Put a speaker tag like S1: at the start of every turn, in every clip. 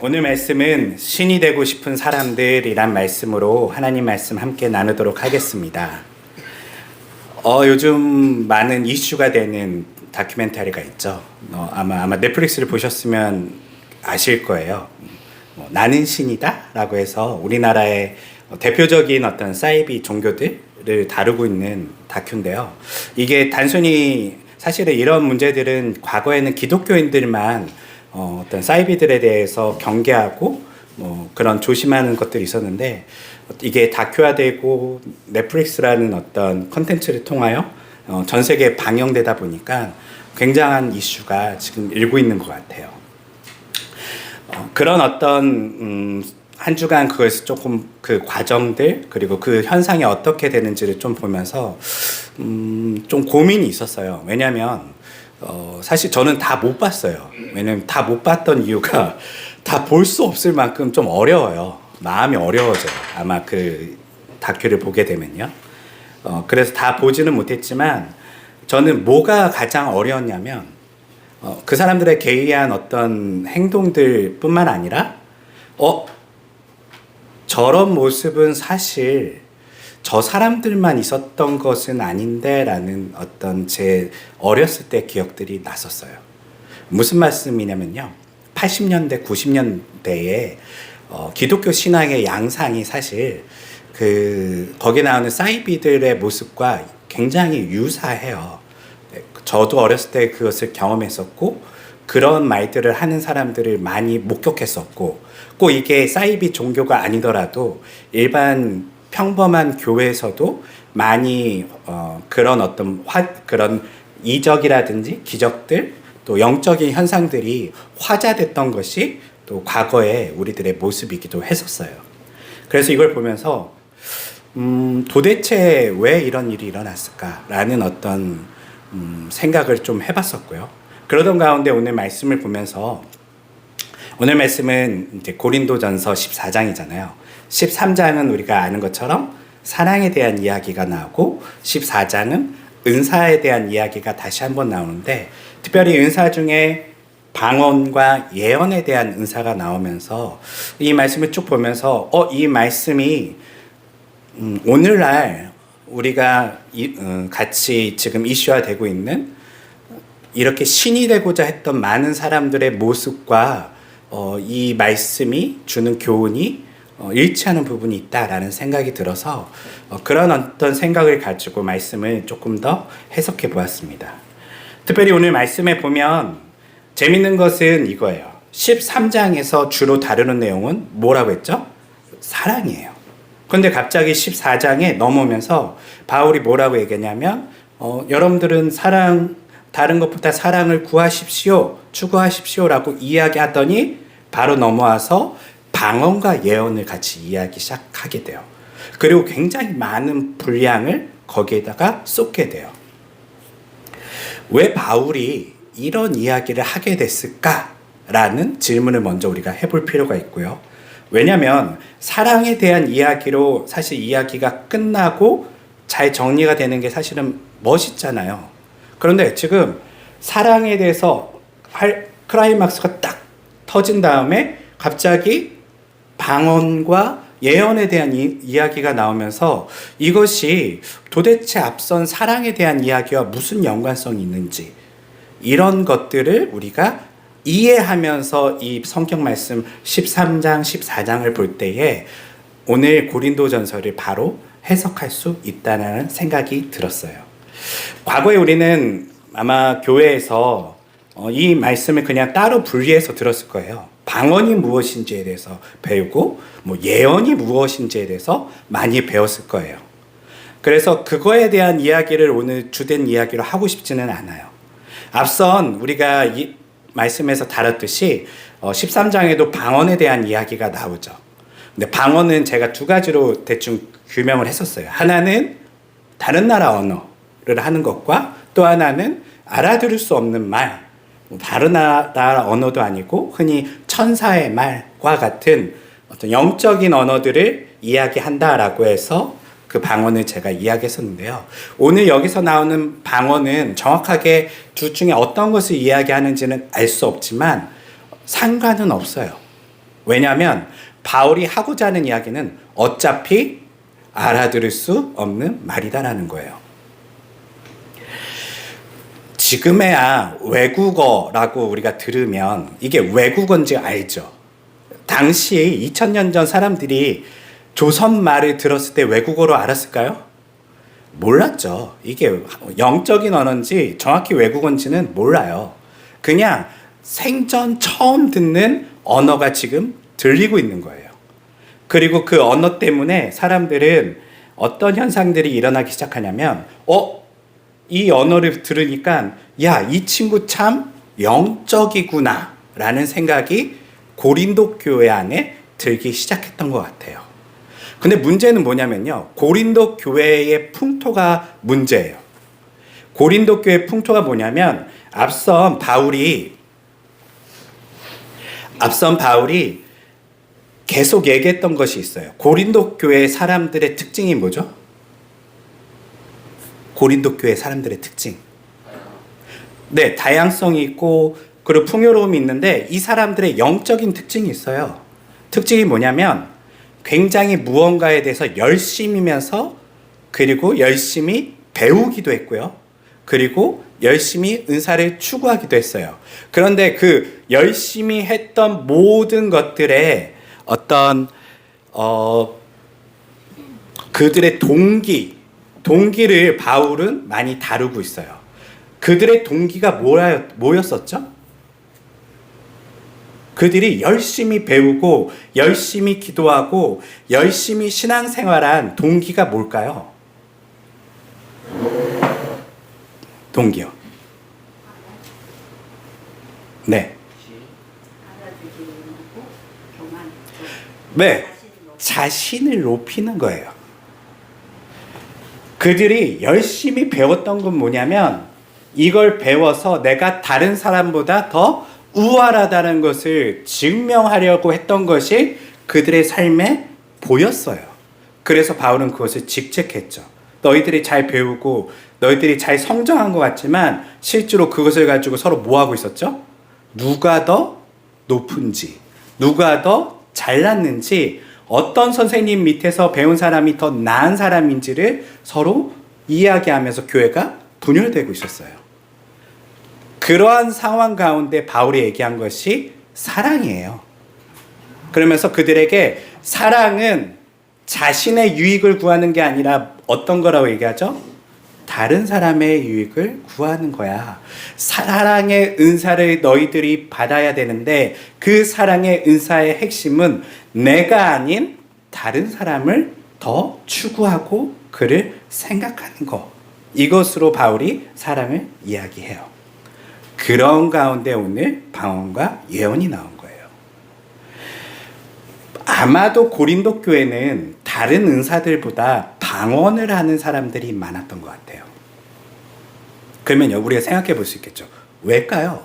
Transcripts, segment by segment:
S1: 오늘 말씀은 신이 되고 싶은 사람들이란 말씀으로 하나님 말씀 함께 나누도록 하겠습니다. 요즘 많은 이슈가 되는 다큐멘터리가 있죠. 아마 넷플릭스를 보셨으면 아실 거예요. 나는 신이다 라고 해서 우리나라의 대표적인 어떤 사이비 종교들을 다루고 있는 다큐인데요. 이게 단순히 사실은 이런 문제들은 과거에는 기독교인들만 어떤 사이비들에 대해서 경계하고 그런 조심하는 것들이 있었는데, 이게 다큐화되고 넷플릭스라는 어떤 컨텐츠를 통하여 전 세계에 방영되다 보니까 굉장한 이슈가 지금 일고 있는 것 같아요. 그런 어떤 한 주간 그것을 조금 그 과정들 그리고 그 현상이 어떻게 되는지를 좀 보면서 좀 고민이 있었어요. 왜냐하면 사실 저는 다 못 봤어요. 왜냐면 다 못 봤던 이유가 다 볼 수 없을 만큼 좀 어려워요. 마음이 어려워져요. 아마 그 다큐를 보게 되면요. 그래서 다 보지는 못했지만 저는 뭐가 가장 어려웠냐면 그 사람들의 개의한 어떤 행동들 뿐만 아니라 저런 모습은 사실 저 사람들만 있었던 것은 아닌데 라는 어떤 제 어렸을 때 기억들이 났었어요. 무슨 말씀이냐면요, 80년대 90년대에 기독교 신앙의 양상이 사실 거기 나오는 사이비들의 모습과 굉장히 유사해요. 저도 어렸을 때 그것을 경험했었고 그런 말들을 하는 사람들을 많이 목격했었고, 꼭 이게 사이비 종교가 아니더라도 일반 평범한 교회에서도 많이 그런 어떤 그런 이적이라든지 기적들, 또 영적인 현상들이 화자됐던 것이 또 과거의 우리들의 모습이기도 했었어요. 그래서 이걸 보면서 도대체 왜 이런 일이 일어났을까라는 어떤 생각을 좀 해봤었고요. 그러던 가운데 오늘 말씀을 보면서, 오늘 말씀은 이제 고린도전서 14장이잖아요. 13장은 우리가 아는 것처럼 사랑에 대한 이야기가 나오고 14장은 은사에 대한 이야기가 다시 한번 나오는데, 특별히 은사 중에 방언과 예언에 대한 은사가 나오면서 이 말씀을 쭉 보면서 이 말씀이 오늘날 우리가 같이 지금 이슈화되고 있는 이렇게 신이 되고자 했던 많은 사람들의 모습과 이 말씀이 주는 교훈이 일치하는 부분이 있다라는 생각이 들어서 그런 어떤 생각을 가지고 말씀을 조금 더 해석해 보았습니다. 특별히 오늘 말씀에 보면 재밌는 것은 이거예요. 13장에서 주로 다루는 내용은 뭐라고 했죠? 사랑이에요. 그런데 갑자기 14장에 넘어오면서 바울이 뭐라고 얘기하냐면 여러분들은 다른 것보다 사랑을 구하십시오, 추구하십시오라고 이야기하더니 바로 넘어와서 방언과 예언을 같이 이야기 시작하게 돼요. 그리고 굉장히 많은 분량을 거기에다가 쏟게 돼요. 왜 바울이 이런 이야기를 하게 됐을까라는 질문을 먼저 우리가 해볼 필요가 있고요. 왜냐하면 사랑에 대한 이야기로 사실 이야기가 끝나고 잘 정리가 되는 게 사실은 멋있잖아요. 그런데 지금 사랑에 대해서 클라이막스가 딱 터진 다음에 갑자기 방언과 예언에 대한 이야기가 나오면서 이것이 도대체 앞선 사랑에 대한 이야기와 무슨 연관성이 있는지, 이런 것들을 우리가 이해하면서 이 성경 말씀 13장, 14장을 볼 때에 오늘 고린도전서를 바로 해석할 수 있다는 생각이 들었어요. 과거에 우리는 아마 교회에서 이 말씀을 그냥 따로 분리해서 들었을 거예요. 방언이 무엇인지에 대해서 배우고 예언이 무엇인지에 대해서 많이 배웠을 거예요. 그래서 그거에 대한 이야기를 오늘 주된 이야기로 하고 싶지는 않아요. 앞선 우리가 이 말씀에서 다뤘듯이 13장에도 방언에 대한 이야기가 나오죠. 근데 방언은 제가 두 가지로 대충 규명을 했었어요. 하나는 다른 나라 언어를 하는 것과, 또 하나는 알아들을 수 없는 말, 다른 나라 언어도 아니고 흔히 천사의 말과 같은 어떤 영적인 언어들을 이야기한다라고 해서 그 방언을 제가 이야기했었는데요. 오늘 여기서 나오는 방언은 정확하게 둘 중에 어떤 것을 이야기하는지는 알 수 없지만 상관은 없어요. 왜냐하면 바울이 하고자 하는 이야기는 어차피 알아들을 수 없는 말이다라는 거예요. 지금에야 외국어라고 우리가 들으면 이게 외국어인지 알죠. 당시에 2000년 전 사람들이 조선 말을 들었을 때 외국어로 알았을까요? 몰랐죠. 이게 영적인 언어인지 정확히 외국어인지는 몰라요. 그냥 생전 처음 듣는 언어가 지금 들리고 있는 거예요. 그리고 그 언어 때문에 사람들은 어떤 현상들이 일어나기 시작하냐면 이 언어를 들으니까 야, 이 친구 참 영적이구나 라는 생각이 고린도 교회 안에 들기 시작했던 것 같아요. 근데 문제는 뭐냐면요. 고린도 교회의 풍토가 문제예요. 고린도 교회의 풍토가 뭐냐면 앞선 바울이 계속 얘기했던 것이 있어요. 고린도 교회 사람들의 특징이 뭐죠? 고린도 교회 사람들의 특징. 네, 다양성이 있고 그리고 풍요로움이 있는데 이 사람들의 영적인 특징이 있어요. 특징이 뭐냐면 굉장히 무언가에 대해서 열심이면서 그리고 열심히 배우기도 했고요. 그리고 열심히 은사를 추구하기도 했어요. 그런데 그 열심히 했던 모든 것들의 어떤 그들의 동기를 바울은 많이 다루고 있어요. 그들의 동기가 뭐였었죠? 그들이 열심히 배우고 열심히 기도하고 열심히 신앙생활한 동기가 뭘까요? 동기요. 네. 네. 자신을 높이는 거예요. 그들이 열심히 배웠던 건 뭐냐면 이걸 배워서 내가 다른 사람보다 더 우월하다는 것을 증명하려고 했던 것이 그들의 삶에 보였어요. 그래서 바울은 그것을 직책했죠. 너희들이 잘 배우고 너희들이 잘 성장한 것 같지만 실제로 그것을 가지고 서로 뭐하고 있었죠? 누가 더 높은지, 누가 더 잘났는지, 어떤 선생님 밑에서 배운 사람이 더 나은 사람인지를 서로 이야기하면서 교회가 분열되고 있었어요. 그러한 상황 가운데 바울이 얘기한 것이 사랑이에요. 그러면서 그들에게 사랑은 자신의 유익을 구하는 게 아니라 어떤 거라고 얘기하죠? 다른 사람의 유익을 구하는 거야. 사랑의 은사를 너희들이 받아야 되는데 그 사랑의 은사의 핵심은 내가 아닌 다른 사람을 더 추구하고 그를 생각하는 거. 이것으로 바울이 사랑을 이야기해요. 그런 가운데 오늘 방언과 예언이 나온 거예요. 아마도 고린도 교회는 다른 은사들보다 방언을 하는 사람들이 많았던 것 같아요. 그러면 우리가 생각해 볼 수 있겠죠. 왜일까요?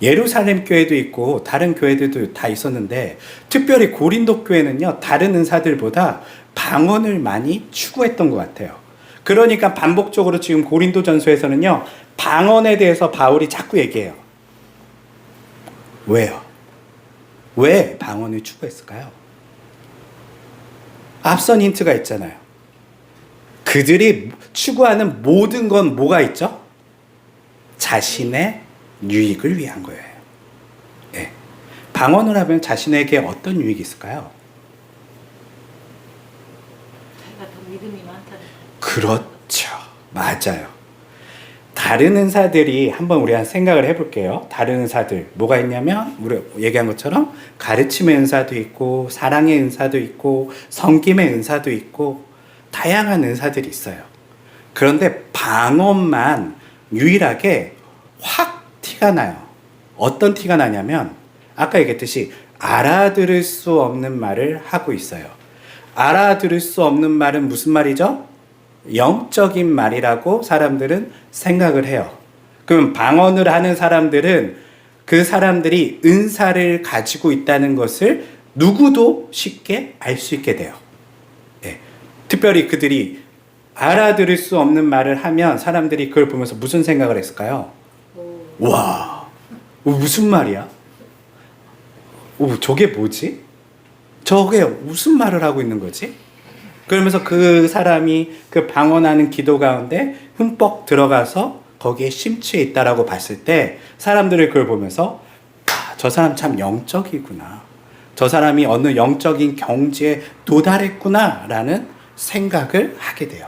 S1: 예루살렘 교회도 있고 다른 교회들도 다 있었는데 특별히 고린도 교회는요, 다른 은사들보다 방언을 많이 추구했던 것 같아요. 그러니까 반복적으로 지금 고린도전서에서는요, 방언에 대해서 바울이 자꾸 얘기해요. 왜요? 왜 방언을 추구했을까요? 앞선 힌트가 있잖아요. 그들이 추구하는 모든 건 뭐가 있죠? 자신의 유익을 위한 거예요. 네. 방언을 하면 자신에게 어떤 유익이 있을까요?
S2: 자기가 더 믿음이 많다는.
S1: 그렇죠. 맞아요. 다른 은사들이 한번 우리가 생각을 해볼게요. 다른 은사들 뭐가 있냐면 우리 얘기한 것처럼 가르침의 은사도 있고 사랑의 은사도 있고 섬김의 은사도 있고 다양한 은사들이 있어요. 그런데 방언만 유일하게 확 티가 나요. 어떤 티가 나냐면 아까 얘기했듯이 알아들을 수 없는 말을 하고 있어요. 알아들을 수 없는 말은 무슨 말이죠? 영적인 말이라고 사람들은 생각을 해요. 그럼 방언을 하는 사람들은 그 사람들이 은사를 가지고 있다는 것을 누구도 쉽게 알 수 있게 돼요. 네. 특별히 그들이 알아들을 수 없는 말을 하면 사람들이 그걸 보면서 무슨 생각을 했을까요? 와, 무슨 말이야? 오, 저게 뭐지? 저게 무슨 말을 하고 있는 거지? 그러면서 그 사람이 그 방언하는 기도 가운데 흠뻑 들어가서 거기에 심취해 있다라고 봤을 때 사람들이 그걸 보면서 아, 저 사람 참 영적이구나. 저 사람이 어느 영적인 경지에 도달했구나 라는 생각을 하게 돼요.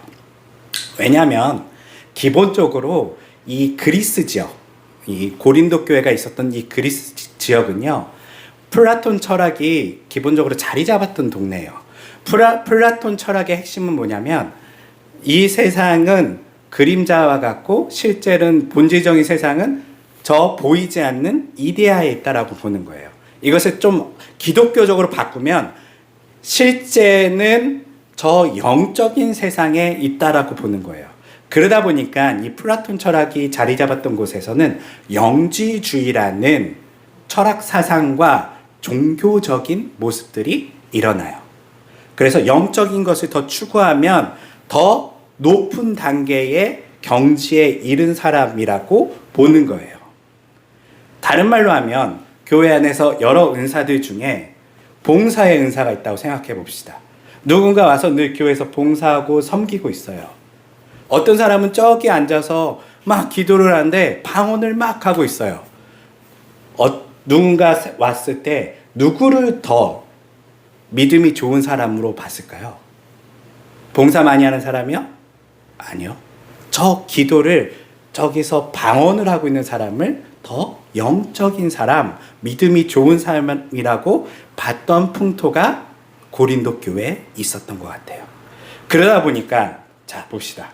S1: 왜냐하면 기본적으로 이 그리스 지역, 이 고린도 교회가 있었던 이 그리스 지역은요, 플라톤 철학이 기본적으로 자리 잡았던 동네예요. 플라톤 철학의 핵심은 뭐냐면 이 세상은 그림자와 같고 실제는 본질적인 세상은 저 보이지 않는 이데아에 있다라고 보는 거예요. 이것을 좀 기독교적으로 바꾸면 실제는 저 영적인 세상에 있다라고 보는 거예요. 그러다 보니까 이 플라톤 철학이 자리 잡았던 곳에서는 영지주의라는 철학 사상과 종교적인 모습들이 일어나요. 그래서 영적인 것을 더 추구하면 더 높은 단계의 경지에 이른 사람이라고 보는 거예요. 다른 말로 하면 교회 안에서 여러 은사들 중에 봉사의 은사가 있다고 생각해 봅시다. 누군가 와서 늘 교회에서 봉사하고 섬기고 있어요. 어떤 사람은 저기 앉아서 막 기도를 하는데 방언을 막 하고 있어요. 누군가 왔을 때 누구를 더 믿음이 좋은 사람으로 봤을까요? 봉사 많이 하는 사람이요? 아니요. 저 기도를 저기서 방언을 하고 있는 사람을 더 영적인 사람, 믿음이 좋은 사람이라고 봤던 풍토가 고린도 교회에 있었던 것 같아요. 그러다 보니까 자 봅시다.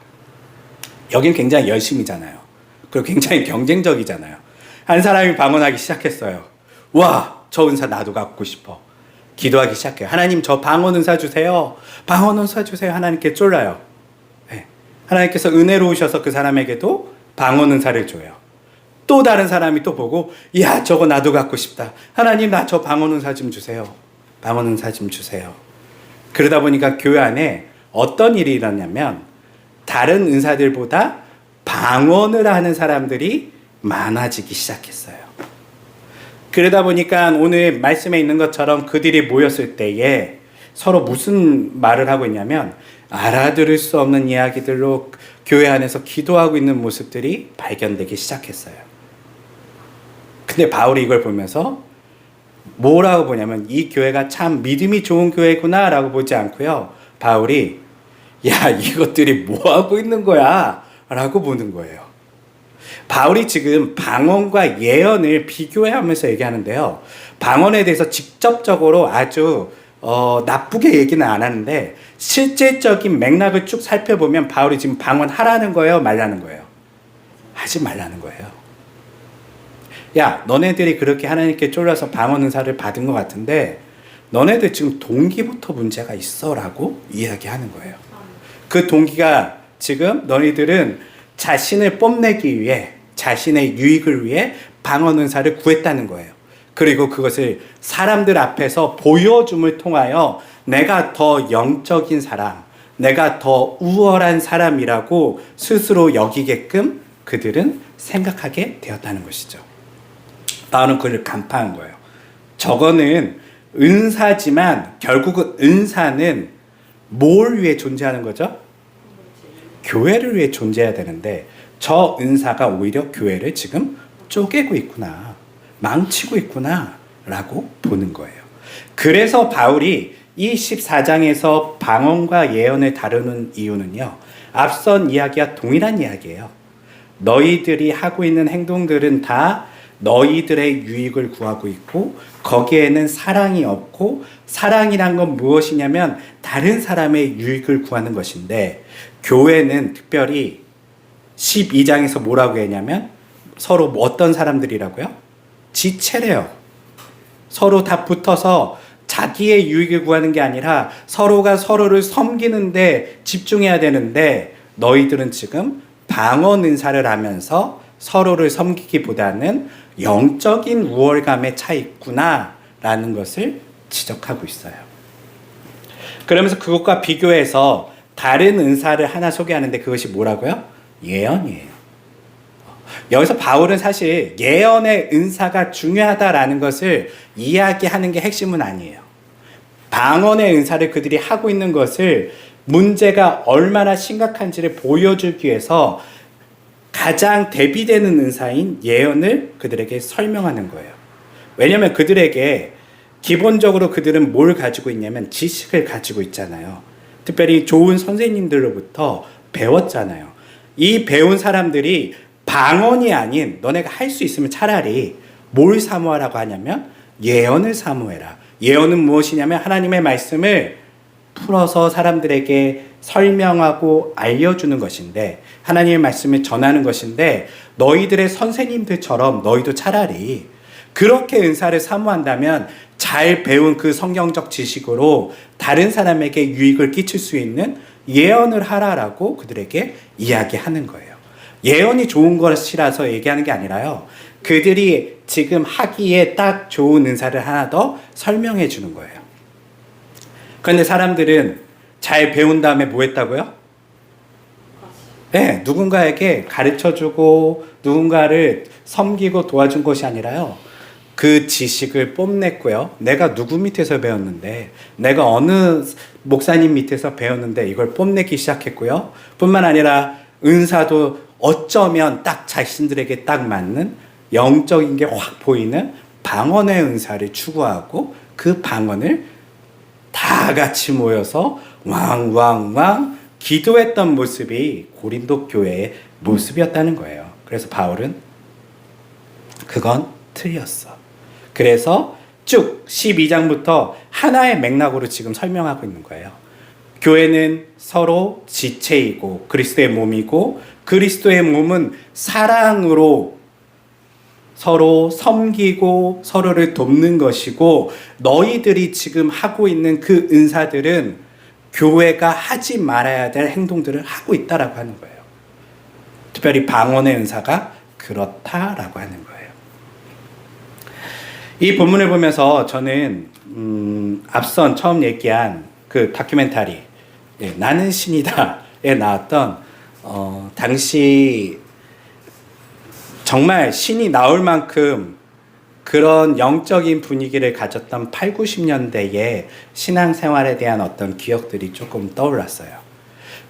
S1: 여긴 굉장히 열심이잖아요. 그리고 굉장히 경쟁적이잖아요. 한 사람이 방언하기 시작했어요. 와, 저 은사 나도 갖고 싶어. 기도하기 시작해요. 하나님 저 방언 은사 주세요. 방언 은사 주세요. 하나님께 쫄라요. 네. 하나님께서 은혜로우셔서 그 사람에게도 방언 은사를 줘요. 또 다른 사람이 또 보고 야 저거 나도 갖고 싶다. 하나님 나 저 방언 은사 좀 주세요. 방언 은사 좀 주세요. 그러다 보니까 교회 안에 어떤 일이 일어나냐면 다른 은사들보다 방언을 하는 사람들이 많아지기 시작했어요. 그러다 보니까 오늘 말씀에 있는 것처럼 그들이 모였을 때에 서로 무슨 말을 하고 있냐면 알아들을 수 없는 이야기들로 교회 안에서 기도하고 있는 모습들이 발견되기 시작했어요. 근데 바울이 이걸 보면서 뭐라고 보냐면 이 교회가 참 믿음이 좋은 교회구나 라고 보지 않고요. 바울이 야 이것들이 뭐하고 있는 거야 라고 보는 거예요. 바울이 지금 방언과 예언을 비교하면서 얘기하는데요. 방언에 대해서 직접적으로 아주 나쁘게 얘기는 안 하는데 실질적인 맥락을 쭉 살펴보면 바울이 지금 방언하라는 거예요? 말라는 거예요? 하지 말라는 거예요. 야 너네들이 그렇게 하나님께 쫄라서 방언 은사를 받은 것 같은데 너네들 지금 동기부터 문제가 있어 라고 이야기하는 거예요. 그 동기가 지금 너희들은 자신을 뽐내기 위해 자신의 유익을 위해 방언 은사를 구했다는 거예요. 그리고 그것을 사람들 앞에서 보여줌을 통하여 내가 더 영적인 사람, 내가 더 우월한 사람이라고 스스로 여기게끔 그들은 생각하게 되었다는 것이죠. 바울은 그를 간파한 거예요. 저거는 은사지만 결국은 은사는 뭘 위해 존재하는 거죠? 교회를 위해 존재해야 되는데 저 은사가 오히려 교회를 지금 쪼개고 있구나, 망치고 있구나 라고 보는 거예요. 그래서 바울이 이 14장에서 방언과 예언을 다루는 이유는요, 앞선 이야기와 동일한 이야기예요. 너희들이 하고 있는 행동들은 다 너희들의 유익을 구하고 있고 거기에는 사랑이 없고, 사랑이란 건 무엇이냐면 다른 사람의 유익을 구하는 것인데, 교회는 특별히 12장에서 뭐라고 했냐면 서로 어떤 사람들이라고요? 지체래요. 서로 다 붙어서 자기의 유익을 구하는 게 아니라 서로가 서로를 섬기는데 집중해야 되는데, 너희들은 지금 방언 은사를 하면서 서로를 섬기기보다는 영적인 우월감에 차 있구나 라는 것을 지적하고 있어요. 그러면서 그것과 비교해서 다른 은사를 하나 소개하는데 그것이 뭐라고요? 예언이에요. 여기서 바울은 사실 예언의 은사가 중요하다라는 것을 이야기하는 게 핵심은 아니에요. 방언의 은사를 그들이 하고 있는 것을 문제가 얼마나 심각한지를 보여주기 위해서 가장 대비되는 은사인 예언을 그들에게 설명하는 거예요. 왜냐하면 그들에게 기본적으로 그들은 뭘 가지고 있냐면 지식을 가지고 있잖아요. 특별히 좋은 선생님들로부터 배웠잖아요. 이 배운 사람들이 방언이 아닌 너네가 할 수 있으면 차라리 뭘 사모하라고 하냐면 예언을 사모해라. 예언은 무엇이냐면 하나님의 말씀을 풀어서 사람들에게 설명하고 알려주는 것인데, 하나님의 말씀을 전하는 것인데, 너희들의 선생님들처럼 너희도 차라리 그렇게 은사를 사모한다면 잘 배운 그 성경적 지식으로 다른 사람에게 유익을 끼칠 수 있는 예언을 하라라고 그들에게 이야기하는 거예요. 예언이 좋은 것이라서 얘기하는 게 아니라요, 그들이 지금 하기에 딱 좋은 은사를 하나 더 설명해 주는 거예요. 그런데 사람들은 잘 배운 다음에 뭐 했다고요? 네, 누군가에게 가르쳐주고 누군가를 섬기고 도와준 것이 아니라요, 그 지식을 뽐냈고요. 내가 누구 밑에서 배웠는데, 내가 어느 목사님 밑에서 배웠는데 이걸 뽐내기 시작했고요. 뿐만 아니라 은사도 어쩌면 딱 자신들에게 딱 맞는 영적인 게 확 보이는 방언의 은사를 추구하고 그 방언을 다 같이 모여서 왕왕왕 기도했던 모습이 고린도 교회의 모습이었다는 거예요. 그래서 바울은 그건 틀렸어. 그래서 쭉 12장부터 하나의 맥락으로 지금 설명하고 있는 거예요. 교회는 서로 지체이고 그리스도의 몸이고, 그리스도의 몸은 사랑으로 서로 섬기고 서로를 돕는 것이고, 너희들이 지금 하고 있는 그 은사들은 교회가 하지 말아야 될 행동들을 하고 있다라고 하는 거예요. 특별히 방언의 은사가 그렇다라고 하는 거예요. 이 본문을 보면서 저는 앞선 처음 얘기한 그 다큐멘터리, 나는 신이다에 나왔던 당시 정말 신이 나올 만큼 그런 영적인 분위기를 가졌던 8, 90년대의 신앙생활에 대한 어떤 기억들이 조금 떠올랐어요.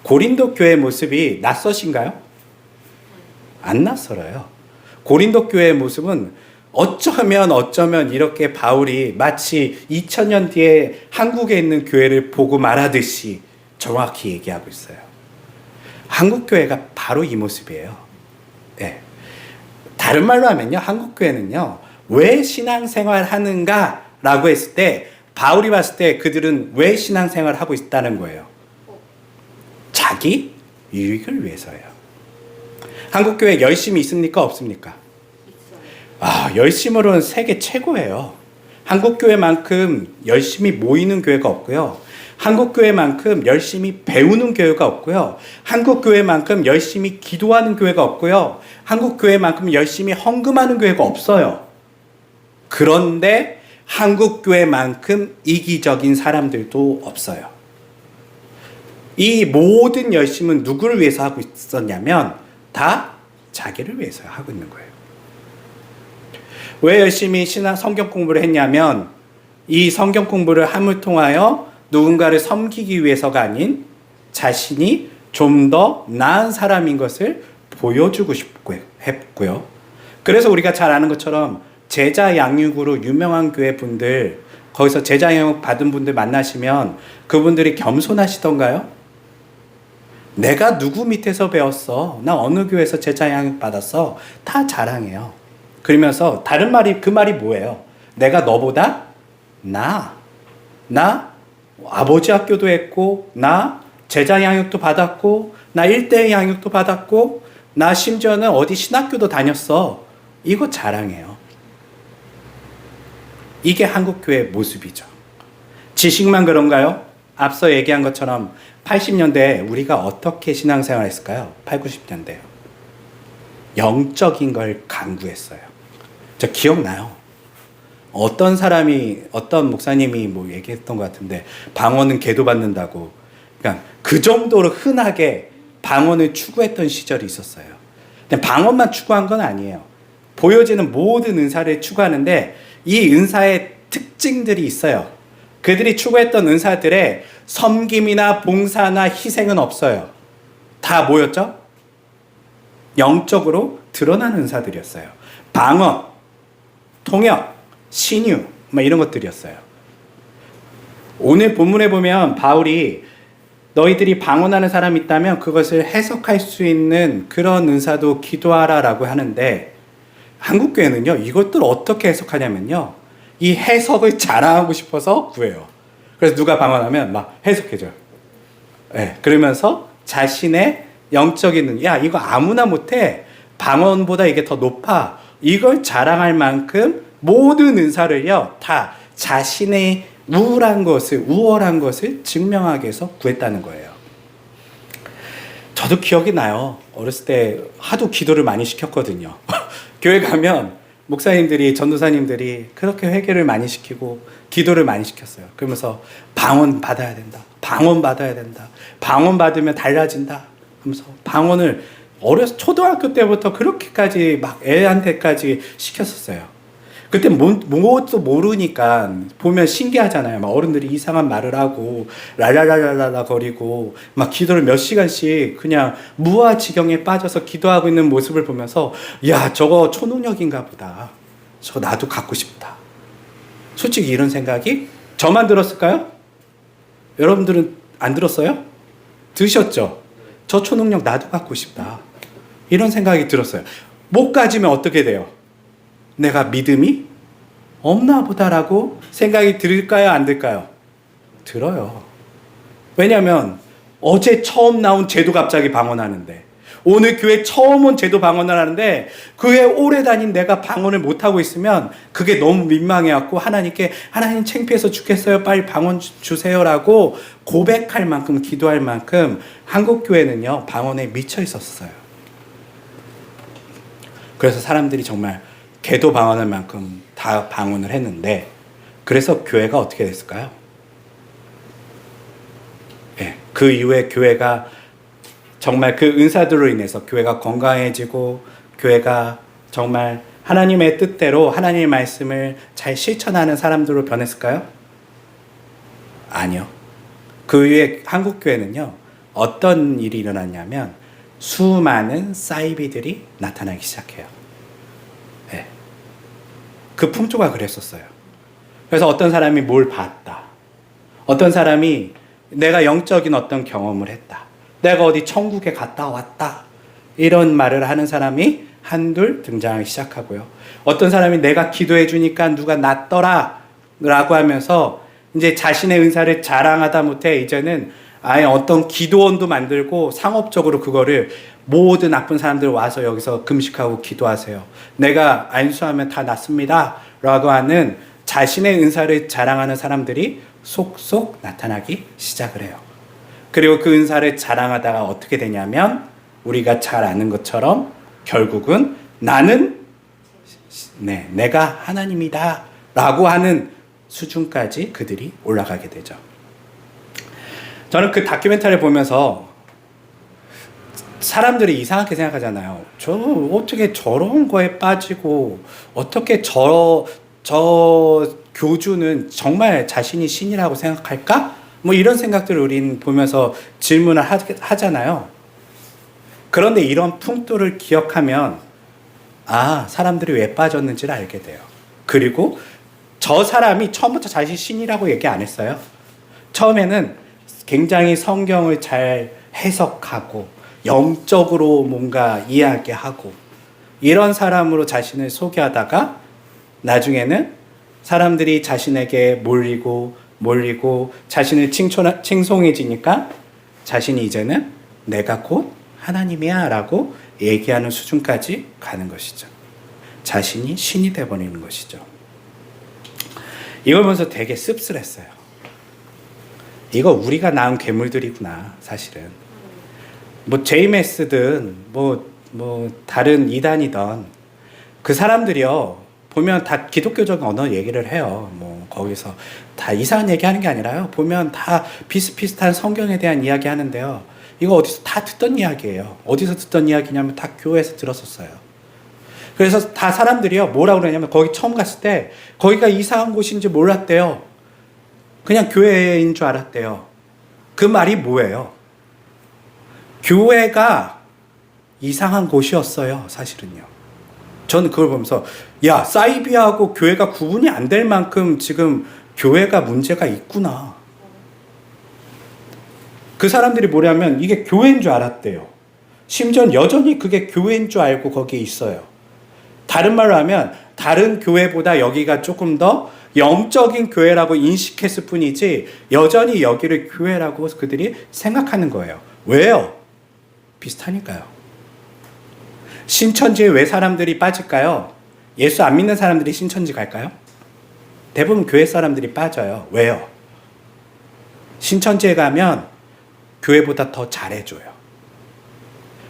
S1: 고린도 교회의 모습이 낯서신가요? 안 낯설어요. 고린도 교회의 모습은 어쩌면 이렇게 바울이 마치 2000년 뒤에 한국에 있는 교회를 보고 말하듯이 정확히 얘기하고 있어요. 한국 교회가 바로 이 모습이에요. 네. 다른 말로 하면요, 한국 교회는요, 왜 신앙생활 하는가 라고 했을 때 바울이 봤을 때 그들은 왜 신앙생활 하고 있다는 거예요? 자기 유익을 위해서예요. 한국 교회 열심히 있습니까? 없습니까? 열심으로는 세계 최고예요. 한국 교회만큼 열심히 모이는 교회가 없고요. 한국 교회만큼 열심히 배우는 교회가 없고요. 한국 교회만큼 열심히 기도하는 교회가 없고요. 한국 교회만큼 열심히 헌금하는 교회가 없어요. 그런데 한국 교회만큼 이기적인 사람들도 없어요. 이 모든 열심은 누구를 위해서 하고 있었냐면 다 자기를 위해서 하고 있는 거예요. 왜 열심히 성경 공부를 했냐면 이 성경 공부를 함을 통하여 누군가를 섬기기 위해서가 아닌 자신이 좀 더 나은 사람인 것을 보여주고 싶고 했고요. 그래서 우리가 잘 아는 것처럼 제자 양육으로 유명한 교회 분들, 거기서 제자 양육 받은 분들 만나시면 그분들이 겸손하시던가요? 내가 누구 밑에서 배웠어? 나 어느 교회에서 제자 양육 받았어? 다 자랑해요. 그러면서 그 말이 뭐예요? 내가 너보다 나 아버지 학교도 했고, 나 제자 양육도 받았고, 나 1대1 양육도 받았고, 나 심지어는 어디 신학교도 다녔어. 이거 자랑해요. 이게 한국교회의 모습이죠. 지식만 그런가요? 앞서 얘기한 것처럼 80년대에 우리가 어떻게 신앙생활 했을까요? 8, 90년대요. 영적인 걸 강구했어요. 저 기억나요. 어떤 목사님이 뭐 얘기했던 것 같은데, 방언은 개도 받는다고. 그러니까 그 정도로 흔하게 방언을 추구했던 시절이 있었어요. 방언만 추구한 건 아니에요. 보여지는 모든 은사를 추구하는데 이 은사의 특징들이 있어요. 그들이 추구했던 은사들의 섬김이나 봉사나 희생은 없어요. 다 뭐였죠? 영적으로 드러나는 은사들이었어요. 방언, 통역, 신유, 이런 것들이었어요. 오늘 본문에 보면 바울이 너희들이 방언하는 사람이 있다면 그것을 해석할 수 있는 그런 은사도 기도하라라고 하는데 한국교회는요, 이것들 어떻게 해석하냐면요, 이 해석을 자랑하고 싶어서 구해요. 그래서 누가 방언하면 막 해석해줘요. 네, 그러면서 자신의 영적인, 야, 이거 아무나 못해. 방언보다 이게 더 높아. 이걸 자랑할 만큼 모든 은사를요, 다 자신의 우월한 것을 증명하기 위해서 구했다는 거예요. 저도 기억이 나요. 어렸을 때 하도 기도를 많이 시켰거든요. 교회 가면 목사님들이, 전도사님들이 그렇게 회개를 많이 시키고 기도를 많이 시켰어요. 그러면서 방언 받아야 된다. 방언 받아야 된다. 방언 받으면 달라진다. 하면서 방언을 초등학교 때부터 그렇게까지 막 애한테까지 시켰었어요. 그때 뭣도 모르니까 보면 신기하잖아요. 막 어른들이 이상한 말을 하고 랄랄랄랄라 거리고 막 기도를 몇 시간씩 그냥 무아지경에 빠져서 기도하고 있는 모습을 보면서 야, 저거 초능력인가 보다. 저거 나도 갖고 싶다. 솔직히 이런 생각이 저만 들었을까요? 여러분들은 안 들었어요? 드셨죠? 저 초능력 나도 갖고 싶다. 이런 생각이 들었어요. 못 가지면 어떻게 돼요? 내가 믿음이 없나 보다라고 생각이 들까요? 안 들까요? 들어요. 왜냐하면 어제 처음 나온 쟤도 갑자기 방언하는데, 오늘 교회 처음 온 쟤도 방언을 하는데 교회 오래 다닌 내가 방언을 못하고 있으면 그게 너무 민망해갖고 하나님께 하나님 창피해서 죽겠어요. 빨리 방언 주세요라고 고백할 만큼, 기도할 만큼 한국교회는요, 방언에 미쳐 있었어요. 그래서 사람들이 정말 개도 방언할 만큼 다 방언을 했는데, 그래서 교회가 어떻게 됐을까요? 예, 그 이후에 교회가 정말 그 은사들로 인해서 교회가 건강해지고 교회가 정말 하나님의 뜻대로 하나님의 말씀을 잘 실천하는 사람들로 변했을까요? 아니요. 그 이후에 한국교회는요, 어떤 일이 일어났냐면 수많은 사이비들이 나타나기 시작해요. 네. 그 풍조가 그랬었어요. 그래서 어떤 사람이 뭘 봤다. 어떤 사람이 내가 영적인 어떤 경험을 했다. 내가 어디 천국에 갔다 왔다. 이런 말을 하는 사람이 한둘 등장하기 시작하고요. 어떤 사람이 내가 기도해 주니까 누가 낫더라 라고 하면서 이제 자신의 은사를 자랑하다 못해 이제는 아예 어떤 기도원도 만들고 상업적으로 그거를 모든 나쁜 사람들 와서 여기서 금식하고 기도하세요. 내가 안수하면 다 낫습니다. 라고 하는 자신의 은사를 자랑하는 사람들이 속속 나타나기 시작을 해요. 그리고 그 은사를 자랑하다가 어떻게 되냐면 우리가 잘 아는 것처럼 결국은 나는 내가 하나님이다 라고 하는 수준까지 그들이 올라가게 되죠. 저는 그 다큐멘터리를 보면서 사람들이 이상하게 생각하잖아요. 저 어떻게 저런 거에 빠지고 어떻게 저 교주는 정말 자신이 신이라고 생각할까? 뭐 이런 생각들을 우린 보면서 질문을 하잖아요. 그런데 이런 풍토를 기억하면 사람들이 왜 빠졌는지를 알게 돼요. 그리고 저 사람이 처음부터 자신이 신이라고 얘기 안 했어요. 처음에는 굉장히 성경을 잘 해석하고 영적으로 뭔가 이야기하고 이런 사람으로 자신을 소개하다가 나중에는 사람들이 자신에게 몰리고 자신을 칭송해지니까 자신이 이제는 내가 곧 하나님이야 라고 얘기하는 수준까지 가는 것이죠. 자신이 신이 되어버리는 것이죠. 이걸 보면서 되게 씁쓸했어요. 이거 우리가 낳은 괴물들이구나, 사실은. 뭐 JMS든 뭐 다른 이단이든 그 사람들이요, 보면 다 기독교적 언어 얘기를 해요. 뭐 거기서 다 이상한 얘기 하는 게 아니라요. 보면 다 비슷비슷한 성경에 대한 이야기 하는데요. 이거 어디서 다 듣던 이야기예요. 어디서 듣던 이야기냐면 다 교회에서 들었었어요. 그래서 다 사람들이요, 뭐라고 그러냐면 거기 처음 갔을 때 거기가 이상한 곳인지 몰랐대요. 그냥 교회인 줄 알았대요. 그 말이 뭐예요? 교회가 이상한 곳이었어요, 사실은요. 저는 그걸 보면서, 야, 사이비하고 교회가 구분이 안 될 만큼 지금 교회가 문제가 있구나. 그 사람들이 뭐냐면 이게 교회인 줄 알았대요. 심지어 여전히 그게 교회인 줄 알고 거기에 있어요. 다른 말로 하면 다른 교회보다 여기가 조금 더 영적인 교회라고 인식했을 뿐이지 여전히 여기를 교회라고 그들이 생각하는 거예요. 왜요? 비슷하니까요. 신천지에 왜 사람들이 빠질까요? 예수 안 믿는 사람들이 신천지 갈까요? 대부분 교회 사람들이 빠져요. 왜요? 신천지에 가면 교회보다 더 잘해줘요.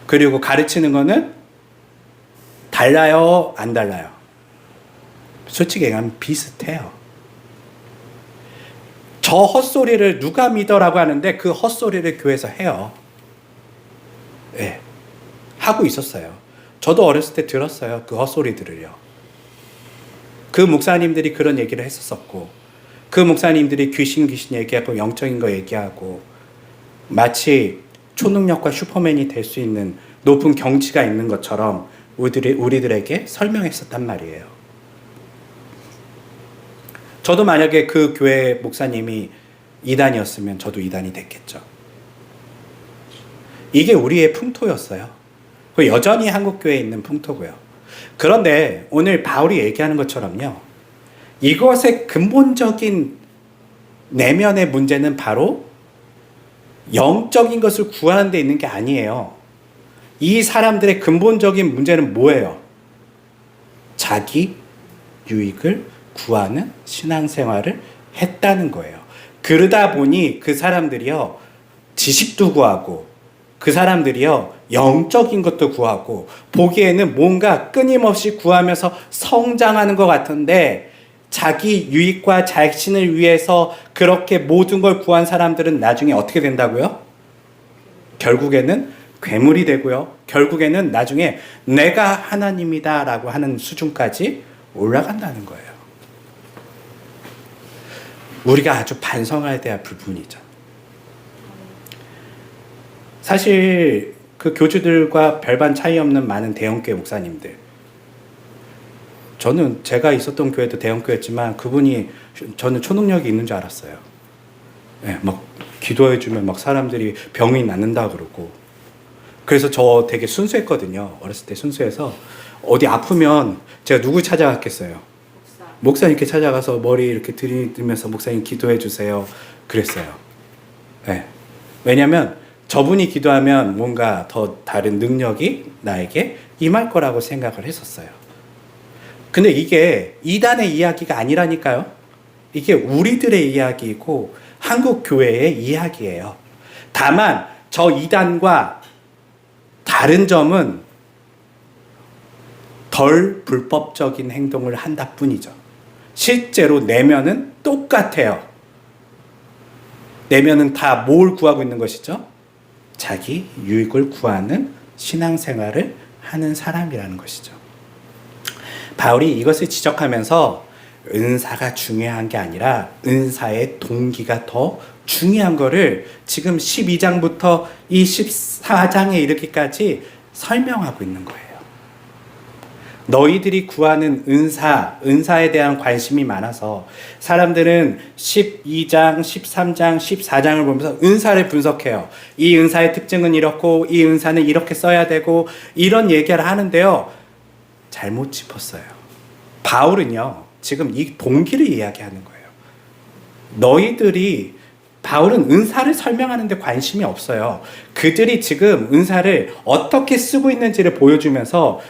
S1: 그리고 가르치는 거는 달라요? 안 달라요? 솔직히 얘기하면 비슷해요. 저 헛소리를 누가 믿어라고 하는데 그 헛소리를 교회에서 해요. 네. 하고 있었어요. 저도 어렸을 때 들었어요. 그 헛소리들을요. 그 목사님들이 그런 얘기를 했었었고, 그 목사님들이 귀신 얘기하고 영적인 거 얘기하고 마치 초능력과 슈퍼맨이 될 수 있는 높은 경지가 있는 것처럼 우리들에게 설명했었단 말이에요. 저도 만약에 그 교회 목사님이 이단이었으면 저도 이단이 됐겠죠. 이게 우리의 풍토였어요. 여전히 한국교회에 있는 풍토고요. 그런데 오늘 바울이 얘기하는 것처럼요, 이것의 근본적인 내면의 문제는 바로 영적인 것을 구하는 데 있는 게 아니에요. 이 사람들의 근본적인 문제는 뭐예요? 자기 유익을 구하는 신앙생활을 했다는 거예요. 그러다 보니 그 사람들이요, 지식도 구하고, 그 사람들이요, 영적인 것도 구하고, 보기에는 뭔가 끊임없이 구하면서 성장하는 것 같은데, 자기 유익과 자신을 위해서 그렇게 모든 걸 구한 사람들은 나중에 어떻게 된다고요? 결국에는 괴물이 되고요. 결국에는 나중에 내가 하나님이다 라고 하는 수준까지 올라간다는 거예요. 우리가 아주 반성해야 될 부분이죠. 사실 그 교주들과 별반 차이 없는 많은 대형교회 목사님들, 저는 제가 있었던 교회도 대형교회였지만 그분이 저는 초능력이 있는 줄 알았어요. 네, 막 기도해주면 막 사람들이 병이 낫는다 그러고. 그래서 저 되게 순수했거든요. 어렸을 때 순수해서 어디 아프면 제가 누구 찾아갔겠어요? 목사님께 찾아가서 머리 이렇게 들이대면서 목사님 기도해 주세요. 그랬어요. 네. 왜냐하면 저분이 기도하면 뭔가 더 다른 능력이 나에게 임할 거라고 생각을 했었어요. 근데 이게 이단의 이야기가 아니라니까요. 이게 우리들의 이야기이고 한국 교회의 이야기예요. 다만 저 이단과 다른 점은 덜 불법적인 행동을 한다 뿐이죠. 실제로 내면은 똑같아요. 내면은 다 뭘 구하고 있는 것이죠? 자기 유익을 구하는 신앙생활을 하는 사람이라는 것이죠. 바울이 이것을 지적하면서 은사가 중요한 게 아니라 은사의 동기가 더 중요한 거를 지금 12장부터 이 14장에 이르기까지 설명하고 있는 거예요. 너희들이 구하는 은사에 대한 관심이 많아서 사람들은 12장, 13장, 14장을 보면서 은사를 분석해요. 이 은사의 특징은 이렇고 이 은사는 이렇게 써야 되고 이런 얘기를 하는데요. 잘못 짚었어요. 바울은요, 지금 이 동기를 이야기하는 거예요. 바울은 은사를 설명하는 데 관심이 없어요. 그들이 지금 은사를 어떻게 쓰고 있는지를 보여주면서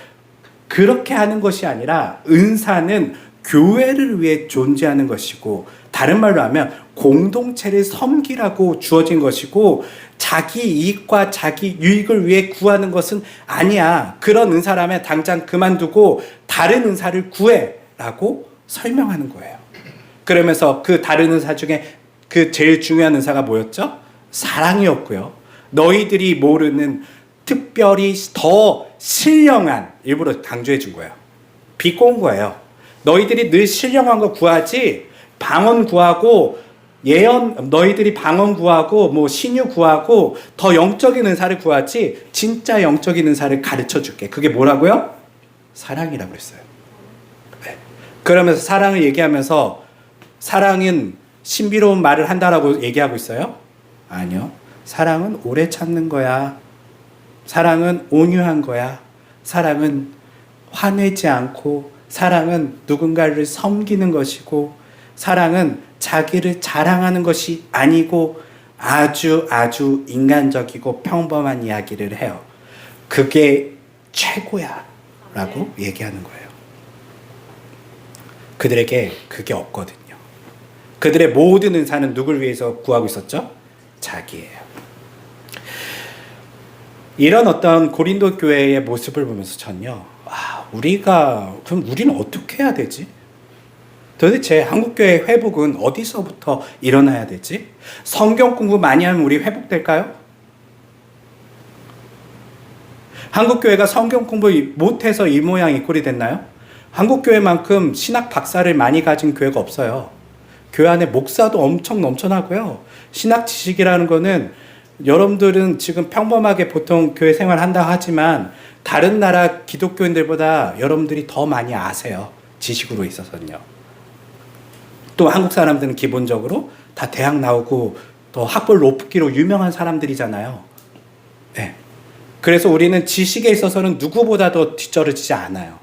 S1: 그렇게 하는 것이 아니라 은사는 교회를 위해 존재하는 것이고, 다른 말로 하면 공동체를 섬기라고 주어진 것이고, 자기 이익과 자기 유익을 위해 구하는 것은 아니야. 그런 은사라면 당장 그만두고 다른 은사를 구해 라고 설명하는 거예요. 그러면서 그 다른 은사 중에 그 제일 중요한 은사가 뭐였죠? 사랑이었고요. 너희들이 모르는 특별히 더 신령한, 일부러 강조해 준 거예요. 비꼬은 거예요. 너희들이 늘 신령한 거 구하지, 방언 구하고 너희들이 방언 구하고 뭐 신유 구하고 더 영적인 은사를 구하지, 진짜 영적인 은사를 가르쳐 줄게. 그게 뭐라고요? 사랑이라고 했어요. 네. 그러면서 사랑을 얘기하면서 사랑은 신비로운 말을 한다라고 얘기하고 있어요? 아니요. 사랑은 오래 참는 거야. 사랑은 온유한 거야. 사랑은 화내지 않고, 사랑은 누군가를 섬기는 것이고, 사랑은 자기를 자랑하는 것이 아니고 아주 인간적이고 평범한 이야기를 해요. 그게 최고야 라고 얘기하는 거예요. 그들에게 그게 없거든요. 그들의 모든 은사는 누굴 위해서 구하고 있었죠? 자기예요. 이런 어떤 고린도 교회의 모습을 보면서 전요, 그럼 우리는 어떻게 해야 되지? 도대체 한국교회 회복은 어디서부터 일어나야 되지? 성경 공부 많이 하면 우리 회복될까요? 한국교회가 성경 공부 못해서 이 모양 이 꼴이 됐나요? 한국교회만큼 신학 박사를 많이 가진 교회가 없어요. 교회 안에 목사도 엄청 넘쳐나고요. 신학 지식이라는 거는 여러분들은 지금 평범하게 보통 교회 생활 한다 하지만 다른 나라 기독교인들보다 여러분들이 더 많이 아세요. 지식으로 있어서는요. 또 한국 사람들은 기본적으로 다 대학 나오고 또 학벌 높기로 유명한 사람들이잖아요. 네. 그래서 우리는 지식에 있어서는 누구보다도 뒤처지지 않아요.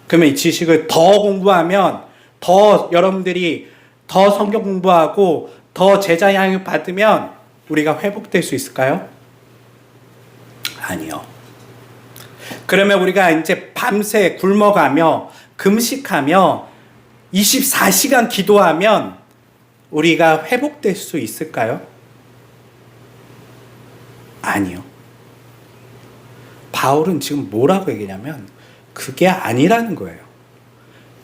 S1: 그러면 이 지식을 더 공부하면 더 여러분들이 더 성경 공부하고 더 제자 양육 받으면 우리가 회복될 수 있을까요? 아니요. 그러면 우리가 이제 밤새 굶어가며 금식하며 24시간 기도하면 우리가 회복될 수 있을까요? 아니요. 바울은 지금 뭐라고 얘기냐면 그게 아니라는 거예요.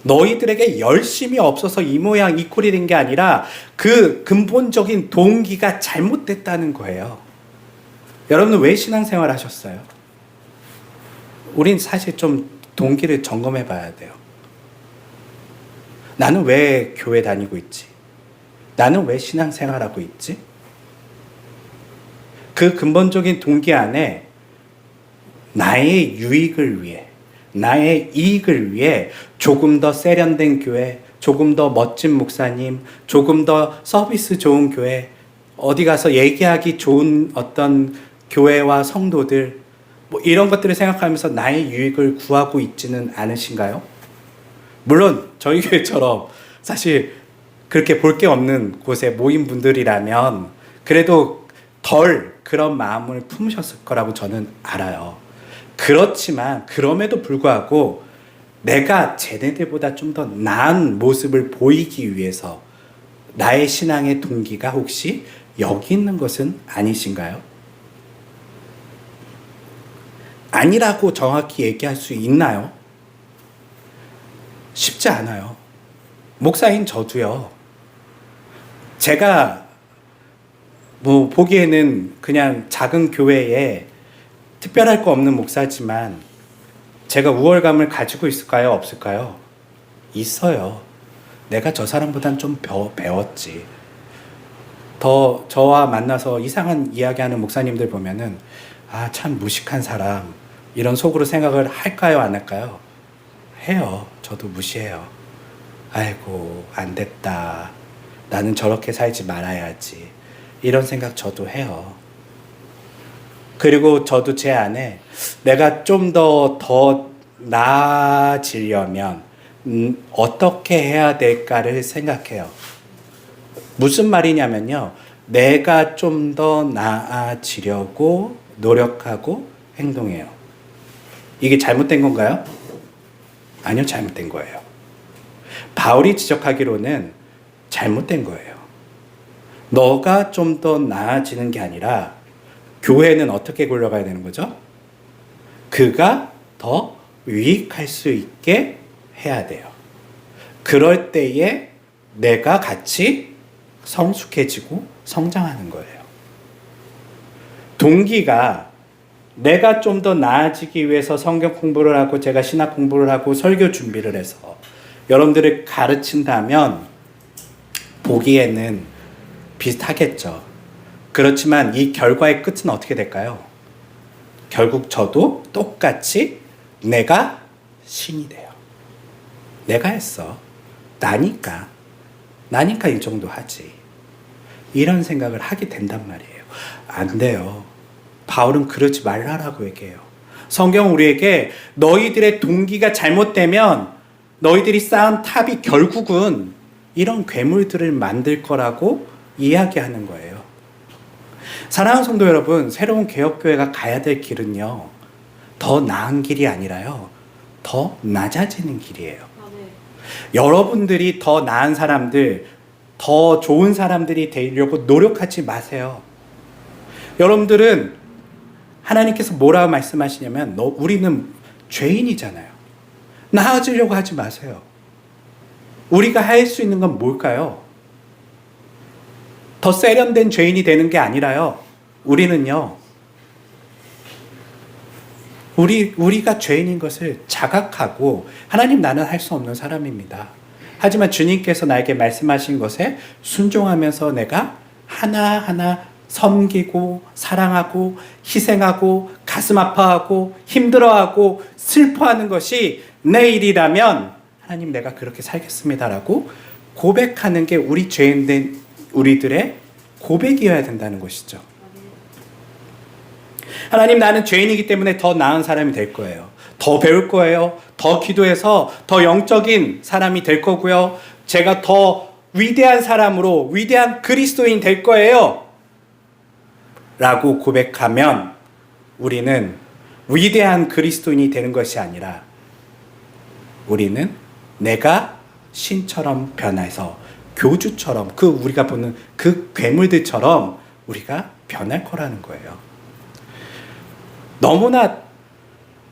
S1: 너희들에게 열심이 없어서 이 모양 이 꼴이 된 게 아니라 그 근본적인 동기가 잘못됐다는 거예요. 여러분은 왜 신앙생활 하셨어요? 우린 사실 좀 동기를 점검해 봐야 돼요. 나는 왜 교회 다니고 있지? 나는 왜 신앙생활하고 있지? 그 근본적인 동기 안에 나의 유익을 위해, 나의 이익을 위해 조금 더 세련된 교회, 조금 더 멋진 목사님, 조금 더 서비스 좋은 교회, 어디 가서 얘기하기 좋은 어떤 교회와 성도들, 뭐 이런 것들을 생각하면서 나의 유익을 구하고 있지는 않으신가요? 물론 저희 교회처럼 사실 그렇게 볼 게 없는 곳에 모인 분들이라면 그래도 덜 그런 마음을 품으셨을 거라고 저는 알아요. 그렇지만 그럼에도 불구하고 내가 쟤네들보다 좀 더 나은 모습을 보이기 위해서 나의 신앙의 동기가 혹시 여기 있는 것은 아니신가요? 아니라고 정확히 얘기할 수 있나요? 쉽지 않아요. 목사인 저도요. 제가 뭐 보기에는 그냥 작은 교회에 특별할 거 없는 목사지만 제가 우월감을 가지고 있을까요? 없을까요? 있어요. 내가 저 사람보단 좀 배웠지. 더 저와 만나서 이상한 이야기하는 목사님들 보면은 참 무식한 사람 이런 속으로 생각을 할까요? 안 할까요? 해요. 저도 무시해요. 아이고 안 됐다. 나는 저렇게 살지 말아야지. 이런 생각 저도 해요. 그리고 저도 제 안에 내가 좀 더 나아지려면 어떻게 해야 될까를 생각해요. 무슨 말이냐면요. 내가 좀 더 나아지려고 노력하고 행동해요. 이게 잘못된 건가요? 아니요, 잘못된 거예요. 바울이 지적하기로는 잘못된 거예요. 너가 좀 더 나아지는 게 아니라 교회는 어떻게 굴러가야 되는 거죠? 그가 더 유익할 수 있게 해야 돼요. 그럴 때에 내가 같이 성숙해지고 성장하는 거예요. 동기가 내가 좀 더 나아지기 위해서 성경 공부를 하고 제가 신학 공부를 하고 설교 준비를 해서 여러분들을 가르친다면 보기에는 비슷하겠죠. 그렇지만 이 결과의 끝은 어떻게 될까요? 결국 저도 똑같이 내가 신이 돼요. 내가 했어. 나니까 이 정도 하지. 이런 생각을 하게 된단 말이에요. 안 돼요. 바울은 그러지 말라라고 얘기해요. 성경은 우리에게 너희들의 동기가 잘못되면 너희들이 쌓은 탑이 결국은 이런 괴물들을 만들 거라고 이야기하는 거예요. 사랑하는 성도 여러분, 새로운 개혁교회가 가야 될 길은요, 더 나은 길이 아니라요, 더 낮아지는 길이에요. 여러분들이 더 나은 사람들, 더 좋은 사람들이 되려고 노력하지 마세요. 여러분들은 하나님께서 뭐라고 말씀하시냐면 우리는 죄인이잖아요. 나아지려고 하지 마세요. 우리가 할 수 있는 건 뭘까요? 더 세련된 죄인이 되는 게 아니라요. 우리는요. 우리가 죄인인 것을 자각하고 하나님 나는 할 수 없는 사람입니다. 하지만 주님께서 나에게 말씀하신 것에 순종하면서 내가 하나하나 섬기고 사랑하고 희생하고 가슴 아파하고 힘들어하고 슬퍼하는 것이 내 일이라면 하나님 내가 그렇게 살겠습니다라고 고백하는 게 우리 죄인된 우리들의 고백이어야 된다는 것이죠. 하나님 나는 죄인이기 때문에 더 나은 사람이 될 거예요. 더 배울 거예요. 더 기도해서 더 영적인 사람이 될 거고요. 제가 더 위대한 사람으로 위대한 그리스도인 될 거예요. 라고 고백하면 우리는 위대한 그리스도인이 되는 것이 아니라 우리는 내가 신처럼 변해서 교주처럼 우리가 보는 그 괴물들처럼 우리가 변할 거라는 거예요. 너무나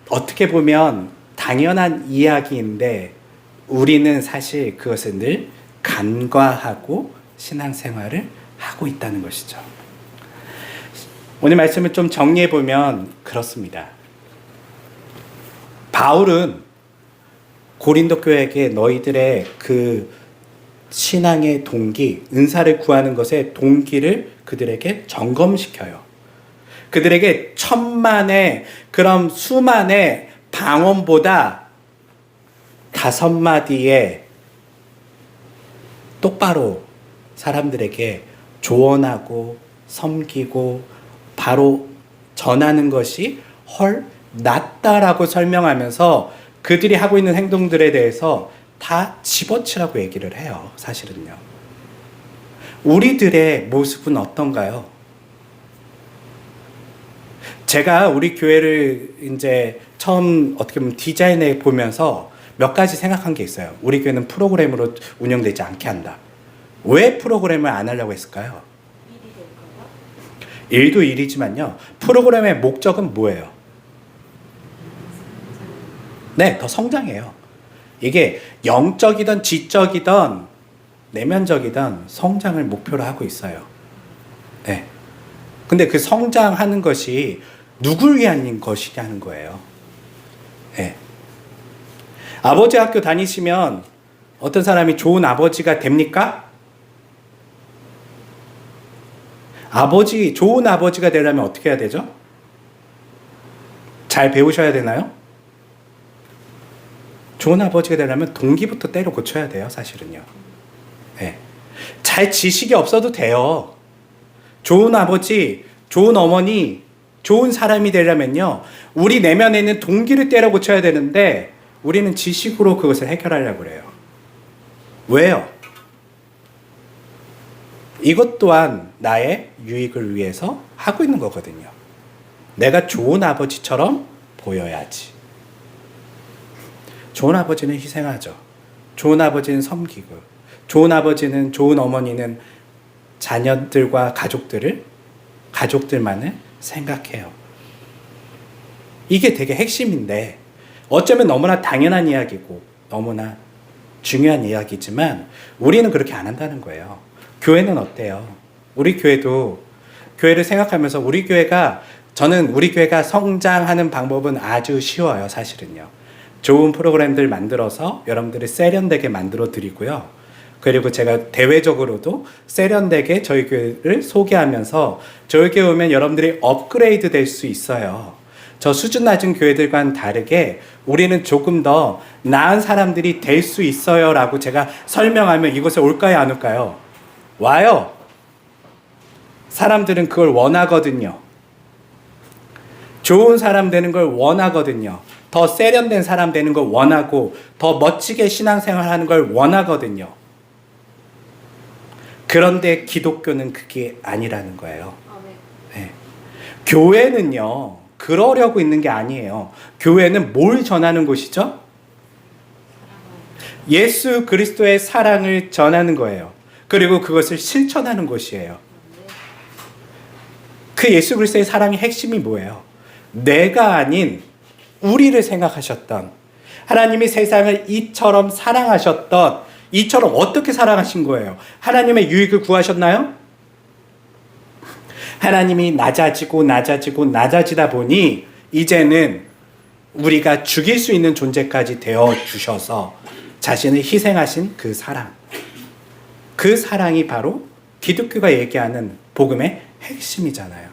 S1: 어떻게 보면 당연한 이야기인데 우리는 사실 그것을 늘 간과하고 신앙생활을 하고 있다는 것이죠. 오늘 말씀을 좀 정리해 보면 그렇습니다. 바울은 고린도 교회에게 너희들의 그 신앙의 동기, 은사를 구하는 것의 동기를 그들에게 점검시켜요. 그들에게 천만의 그런 수만의 방언보다 5마디의 똑바로 사람들에게 조언하고 섬기고 바로 전하는 것이 낫다라고 설명하면서 그들이 하고 있는 행동들에 대해서 다 집어치라고 얘기를 해요. 사실은요. 우리들의 모습은 어떤가요? 제가 우리 교회를 이제 처음 어떻게 보면 디자인해 보면서 몇 가지 생각한 게 있어요. 우리 교회는 프로그램으로 운영되지 않게 한다. 왜 프로그램을 안 하려고 했을까요? 일도 일이지만요. 프로그램의 목적은 뭐예요? 네, 더 성장해요. 이게 영적이든 지적이든 내면적이든 성장을 목표로 하고 있어요. 네. 근데 그 성장하는 것이 누굴 위한 것이냐는 거예요. 네. 아버지 학교 다니시면 어떤 사람이 좋은 아버지가 됩니까? 좋은 아버지가 되려면 어떻게 해야 되죠? 잘 배우셔야 되나요? 좋은 아버지가 되려면 동기부터 때려 고쳐야 돼요, 사실은요. 네. 잘 지식이 없어도 돼요. 좋은 아버지, 좋은 어머니, 좋은 사람이 되려면요, 우리 내면에 있는 동기를 때려 고쳐야 되는데, 우리는 지식으로 그것을 해결하려고 그래요. 왜요? 이것 또한 나의 유익을 위해서 하고 있는 거거든요. 내가 좋은 아버지처럼 보여야지. 좋은 아버지는 희생하죠. 좋은 아버지는 섬기고, 좋은 아버지는, 좋은 어머니는 자녀들과 가족들만을 생각해요. 이게 되게 핵심인데, 어쩌면 너무나 당연한 이야기고, 너무나 중요한 이야기지만, 우리는 그렇게 안 한다는 거예요. 교회는 어때요? 우리 교회도 교회를 생각하면서 저는 우리 교회가 성장하는 방법은 아주 쉬워요, 사실은요. 좋은 프로그램들 만들어서 여러분들이 세련되게 만들어 드리고요. 그리고 제가 대외적으로도 세련되게 저희 교회를 소개하면서 저희 교회 오면 여러분들이 업그레이드 될 수 있어요. 저 수준 낮은 교회들과는 다르게 우리는 조금 더 나은 사람들이 될 수 있어요 라고 제가 설명하면 이곳에 올까요, 안 올까요? 와요. 사람들은 그걸 원하거든요. 좋은 사람 되는 걸 원하거든요. 더 세련된 사람 되는 걸 원하고 더 멋지게 신앙생활 하는 걸 원하거든요. 그런데 기독교는 그게 아니라는 거예요. 네. 교회는요, 그러려고 있는 게 아니에요. 교회는 뭘 전하는 곳이죠? 예수 그리스도의 사랑을 전하는 거예요. 그리고 그것을 실천하는 곳이에요. 그 예수 그리스도의 사랑의 핵심이 뭐예요? 내가 아닌 우리를 생각하셨던, 하나님이 세상을 이처럼 사랑하셨던, 이처럼 어떻게 사랑하신 거예요? 하나님의 유익을 구하셨나요? 하나님이 낮아지다 보니 이제는 우리가 죽일 수 있는 존재까지 되어 주셔서 자신을 희생하신 그 사랑. 그 사랑이 바로 기독교가 얘기하는 복음의 핵심이잖아요.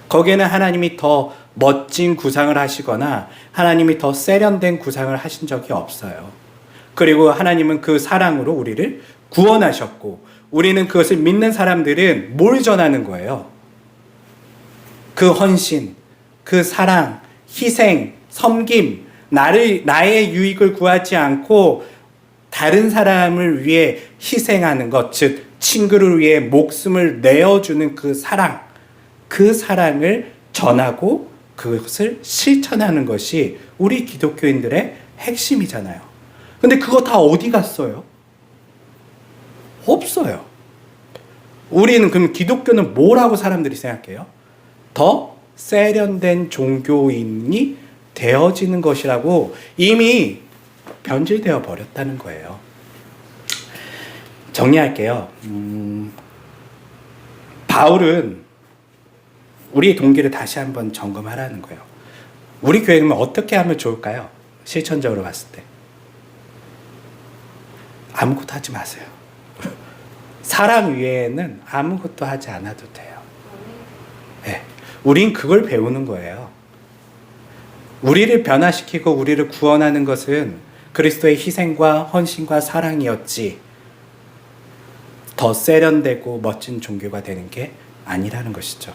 S1: 거기에는 하나님이 더 멋진 구상을 하시거나 하나님이 더 세련된 구상을 하신 적이 없어요. 그리고 하나님은 그 사랑으로 우리를 구원하셨고, 우리는 그것을 믿는 사람들은 뭘 전하는 거예요? 그 헌신, 그 사랑, 희생, 섬김, 나의 유익을 구하지 않고 다른 사람을 위해 희생하는 것, 즉 친구를 위해 목숨을 내어주는 그 사랑을 전하고 그것을 실천하는 것이 우리 기독교인들의 핵심이잖아요. 근데 그거 다 어디 갔어요? 없어요. 우리는 그럼 기독교는 뭐라고 사람들이 생각해요? 더 세련된 종교인이 되어지는 것이라고 이미 변질되어 버렸다는 거예요. 정리할게요. 바울은 우리의 동기를 다시 한번 점검하라는 거예요. 우리 교회는 어떻게 하면 좋을까요? 실천적으로 봤을 때. 아무것도 하지 마세요. 사랑 외에는 아무것도 하지 않아도 돼요. 네. 우린 그걸 배우는 거예요. 우리를 변화시키고 우리를 구원하는 것은 그리스도의 희생과 헌신과 사랑이었지, 더 세련되고 멋진 종교가 되는 게 아니라는 것이죠.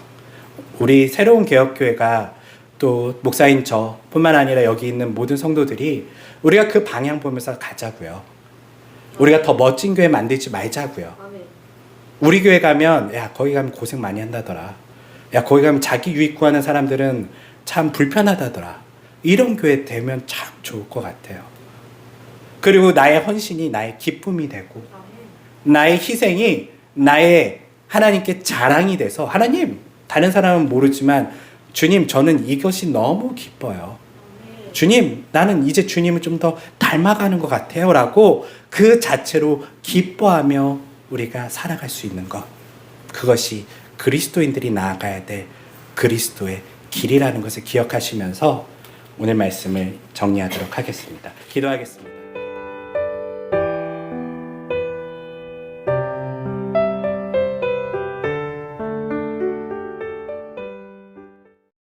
S1: 우리 새로운 개혁교회가 또 목사인 저뿐만 아니라 여기 있는 모든 성도들이 우리가 그 방향 보면서 가자고요. 우리가 더 멋진 교회 만들지 말자고요. 우리 교회 가면 야 거기 가면 고생 많이 한다더라. 야 거기 가면 자기 유익 구하는 사람들은 참 불편하다더라. 이런 교회 되면 참 좋을 것 같아요. 그리고 나의 헌신이 나의 기쁨이 되고 나의 희생이 나의 하나님께 자랑이 돼서, 하나님, 다른 사람은 모르지만 주님, 저는 이것이 너무 기뻐요. 주님, 나는 이제 주님을 좀 더 닮아가는 것 같아요 라고 그 자체로 기뻐하며 우리가 살아갈 수 있는 것, 그것이 그리스도인들이 나아가야 될 그리스도의 길이라는 것을 기억하시면서 오늘 말씀을 정리하도록 하겠습니다. 기도하겠습니다.